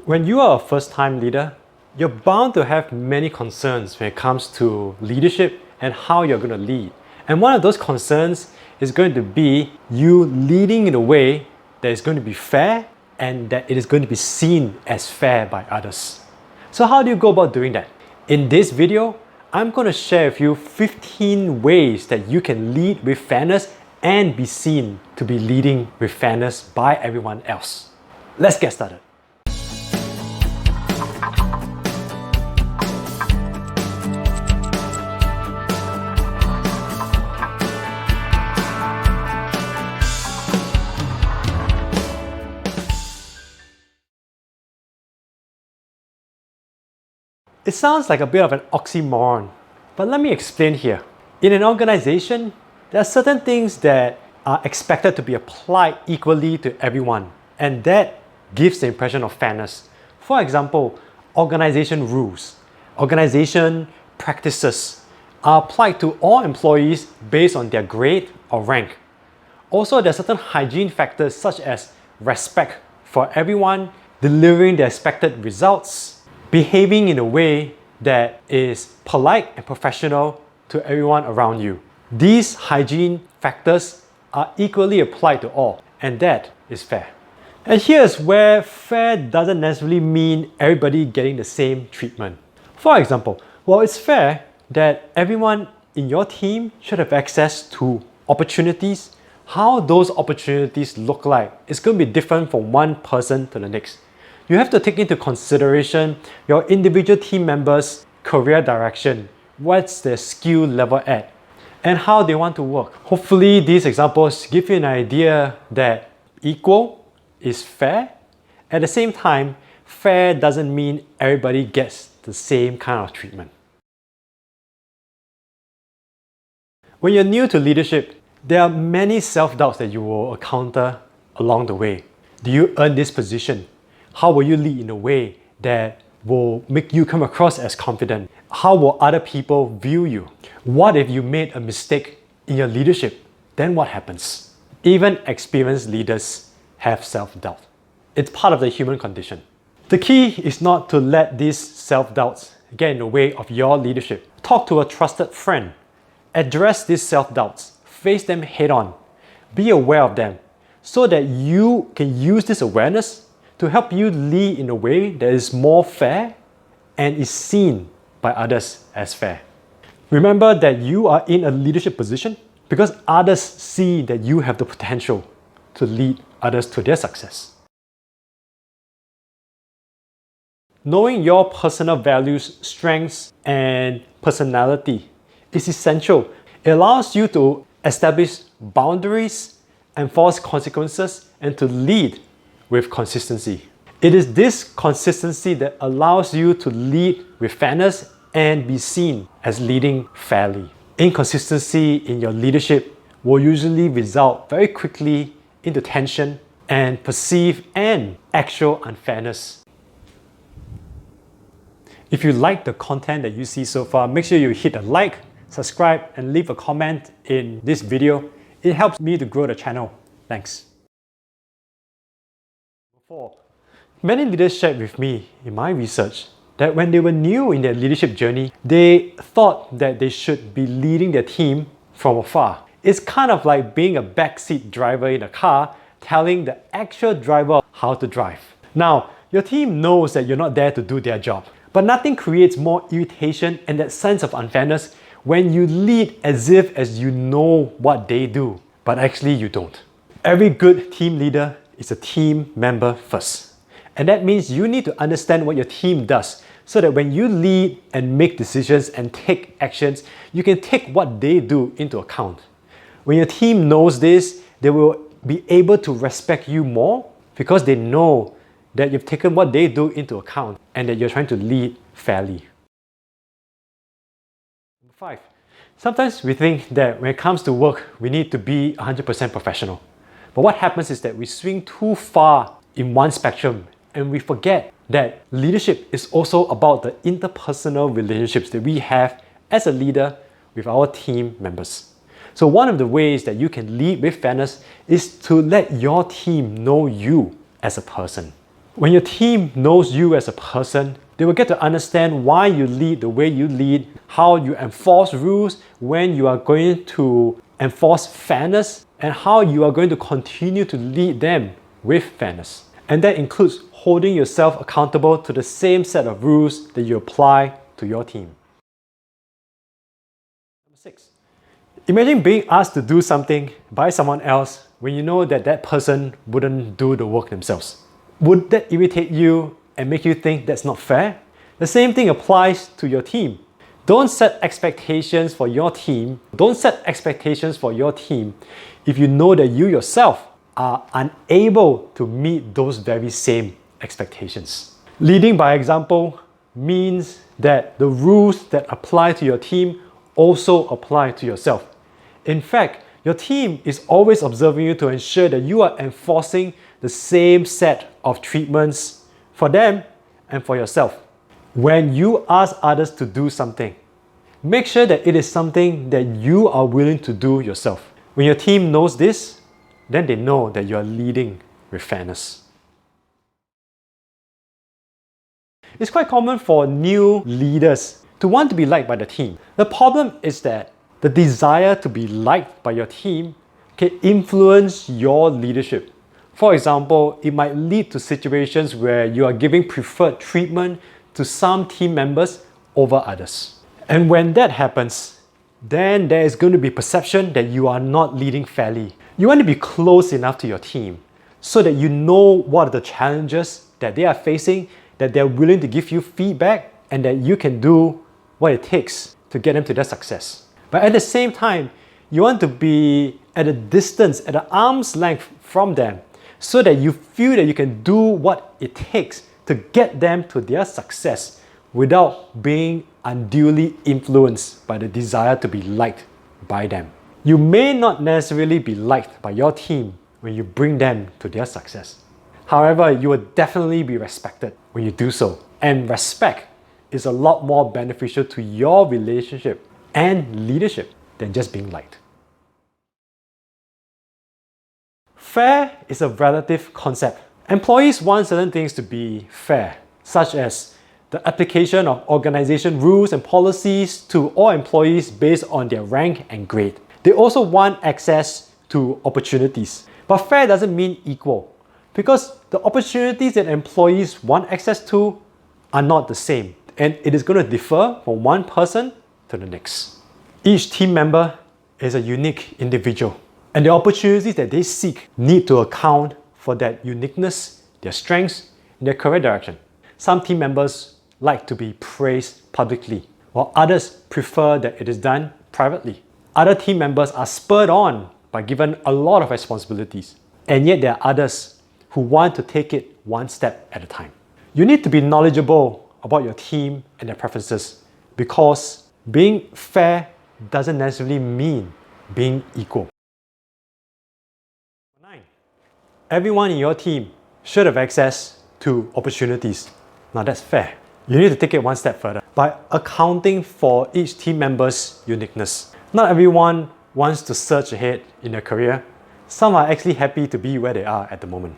When you are a first-time leader, you're bound to have many concerns when it comes to leadership and how you're going to lead. And one of those concerns is going to be you leading in a way that is going to be fair and that it is going to be seen as fair by others. So how do you go about doing that? In this video, I'm going to share with you 15 ways that you can lead with fairness and be seen to be leading with fairness by everyone else. Let's get started. It sounds like a bit of an oxymoron, but let me explain here. In an organization, there are certain things that are expected to be applied equally to everyone, and that gives the impression of fairness. For example, organization rules, organization practices are applied to all employees based on their grade or rank. Also, there are certain hygiene factors such as respect for everyone, delivering the expected results, behaving in a way that is polite and professional to everyone around you. These hygiene factors are equally applied to all, and that is fair. And here's where fair doesn't necessarily mean everybody getting the same treatment. For example, while it's fair that everyone in your team should have access to opportunities, how those opportunities look like is going to be different from one person to the next. You have to take into consideration your individual team members' career direction, what's their skill level at, and how they want to work. Hopefully, these examples give you an idea that equal is fair. At the same time, fair doesn't mean everybody gets the same kind of treatment. When you're new to leadership, there are many self-doubts that you will encounter along the way. Do you earn this position? How will you lead in a way that will make you come across as confident? How will other people view you? What if you made a mistake in your leadership? Then what happens? Even experienced leaders have self-doubt. It's part of the human condition. The key is not to let these self-doubts get in the way of your leadership. Talk to a trusted friend. Address these self-doubts. Face them head on. Be aware of them so that you can use this awareness to help you lead in a way that is more fair and is seen by others as fair. Remember that you are in a leadership position because others see that you have the potential to lead others to their success. Knowing your personal values, strengths, and personality is essential. It allows you to establish boundaries, enforce consequences, and to lead with consistency. It is this consistency that allows you to lead with fairness and be seen as leading fairly. Inconsistency in your leadership will usually result very quickly into tension and perceived and actual unfairness. If you like the content that you see so far, make sure you hit a like, subscribe, and leave a comment in this video. It helps me to grow the channel. Thanks. Many leaders shared with me in my research that when they were new in their leadership journey, they thought that they should be leading their team from afar. It's kind of like being a backseat driver in a car telling the actual driver how to drive. Now, your team knows that you're not there to do their job, but nothing creates more irritation and that sense of unfairness when you lead as if you know what they do, but actually you don't. Every good team leader is a team member first. And that means you need to understand what your team does so that when you lead and make decisions and take actions, you can take what they do into account. When your team knows this, they will be able to respect you more because they know that you've taken what they do into account and that you're trying to lead fairly. 5. Sometimes we think that when it comes to work, we need to be 100% professional. But what happens is that we swing too far in one spectrum and we forget that leadership is also about the interpersonal relationships that we have as a leader with our team members. So one of the ways that you can lead with fairness is to let your team know you as a person. When your team knows you as a person, they will get to understand why you lead the way you lead, how you enforce rules, when you are going to enforce fairness, and how you are going to continue to lead them with fairness. And that includes holding yourself accountable to the same set of rules that you apply to your team. Number 6. Imagine being asked to do something by someone else when you know that that person wouldn't do the work themselves. Would that irritate you and make you think that's not fair? The same thing applies to your team. Don't set expectations for your team. Don't set expectations for your team if you know that you yourself are unable to meet those very same expectations. Leading by example means that the rules that apply to your team also apply to yourself. In fact, your team is always observing you to ensure that you are enforcing the same set of treatments for them and for yourself. When you ask others to do something, make sure that it is something that you are willing to do yourself. When your team knows this, then they know that you are leading with fairness. It's quite common for new leaders to want to be liked by the team. The problem is that the desire to be liked by your team can influence your leadership. For example, it might lead to situations where you are giving preferred treatment to some team members over others. And when that happens, then there is going to be perception that you are not leading fairly. You want to be close enough to your team so that you know what are the challenges that they are facing, that they're willing to give you feedback, and that you can do what it takes to get them to their success. But at the same time, you want to be at a distance, at an arm's length from them, so that you feel that you can do what it takes to get them to their success without being unduly influenced by the desire to be liked by them. You may not necessarily be liked by your team when you bring them to their success. However, you will definitely be respected when you do so. And respect is a lot more beneficial to your relationship and leadership than just being liked. Fair is a relative concept. Employees want certain things to be fair, such as the application of organization rules and policies to all employees based on their rank and grade. They also want access to opportunities. But fair doesn't mean equal, because the opportunities that employees want access to are not the same, and it is going to differ from one person to the next. Each team member is a unique individual, and the opportunities that they seek need to account for that uniqueness, their strengths, and their career direction. Some team members like to be praised publicly, while others prefer that it is done privately. Other team members are spurred on by given a lot of responsibilities, and yet there are others who want to take it one step at a time. You need to be knowledgeable about your team and their preferences, because being fair doesn't necessarily mean being equal. 9. Everyone in your team should have access to opportunities. Now that's fair. You need to take it one step further by accounting for each team member's uniqueness. Not everyone wants to surge ahead in their career. Some are actually happy to be where they are at the moment.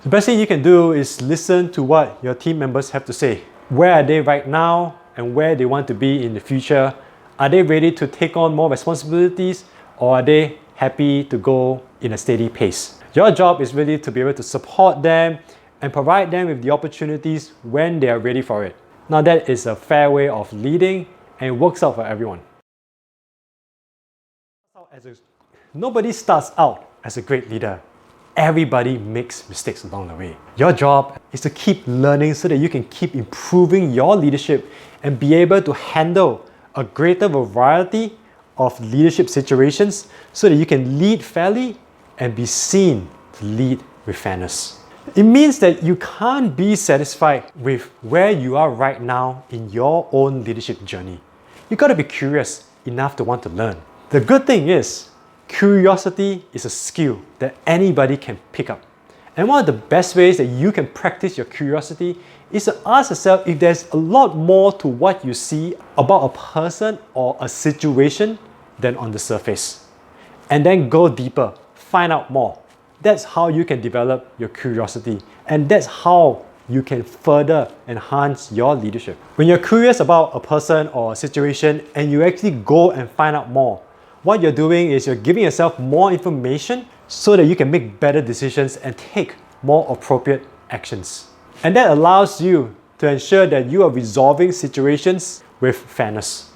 The best thing you can do is listen to what your team members have to say. Where are they right now and where they want to be in the future? Are they ready to take on more responsibilities, or are they happy to go in a steady pace? Your job is really to be able to support them and provide them with the opportunities when they are ready for it. Now that is a fair way of leading, and it works out for everyone. Nobody starts out as a great leader. Everybody makes mistakes along the way. Your job is to keep learning so that you can keep improving your leadership and be able to handle a greater variety of leadership situations so that you can lead fairly and be seen to lead with fairness. It means that you can't be satisfied with where you are right now in your own leadership journey. You gotta be curious enough to want to learn. The good thing is, curiosity is a skill that anybody can pick up. And one of the best ways that you can practice your curiosity is to ask yourself if there's a lot more to what you see about a person or a situation than on the surface. And then go deeper, find out more. That's how you can develop your curiosity. And that's how you can further enhance your leadership. When you're curious about a person or a situation and you actually go and find out more, what you're doing is you're giving yourself more information so that you can make better decisions and take more appropriate actions. And that allows you to ensure that you are resolving situations with fairness.